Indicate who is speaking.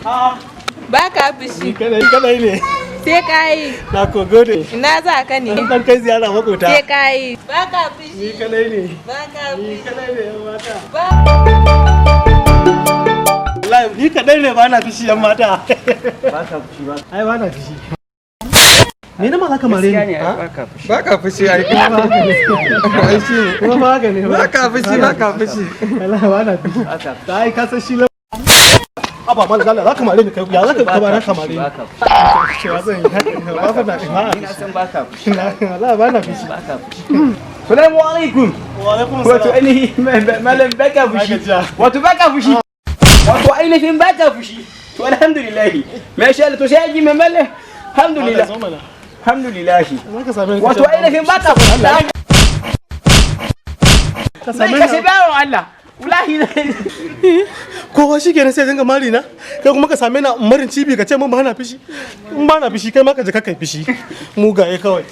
Speaker 1: Ba ka fushi.
Speaker 2: Kadai ne.
Speaker 1: Sai ka yi.
Speaker 2: Na ko gode.
Speaker 1: Ina za ka ne?
Speaker 2: Dan kai ziyara makota.
Speaker 1: Sai ka yi. Ba ka fushi.
Speaker 2: Ni kadai ne.
Speaker 1: Ba ka fushi.
Speaker 2: Ni kadai ne yan mata.
Speaker 1: Ba.
Speaker 2: Wallahi ni kadai ne ba na fishi yan mata.
Speaker 3: Ba ka fushi ba.
Speaker 2: Ai ba na fishi. Ni na malaka mare ni.
Speaker 3: Ba ka fushi ai.
Speaker 2: Ai shi kuma ba haka ne.
Speaker 3: Ba ka fushi ba ka fushi.
Speaker 2: Wallahi ba na fishi. Ai ka san shi Aba mal galla zaka mare ni kai ya zaka ka ba ka mare ni. Ya zan yi haka ba fa na ba.
Speaker 3: Ina san ba ka fushi.
Speaker 2: Wallahi ba na fishi.
Speaker 3: Ba ka fushi. Assalamu alaikum.
Speaker 2: Wa alaikum
Speaker 3: Wato
Speaker 2: assalam.
Speaker 3: ainihin malam ba ka fushi. Wato ba ka fushi. Wato ainihin ba ka fushi. To alhamdulillah. Masha Allah to sai ji mai malam. Alhamdulillah. Alhamdulillah.
Speaker 2: Zaka same ni.
Speaker 3: Wato ainihin ba ka fushi.
Speaker 2: Ka
Speaker 3: Sai
Speaker 2: same
Speaker 3: ka
Speaker 2: ni.
Speaker 3: sai bawo Allah. Wallahi
Speaker 2: Kowa shi kenan sai dinga mari na kai kuma ka same na marin cibi ka ce mun ba na fishi in ba na fishi kai ma ka je ka kai fishi mugaye kawai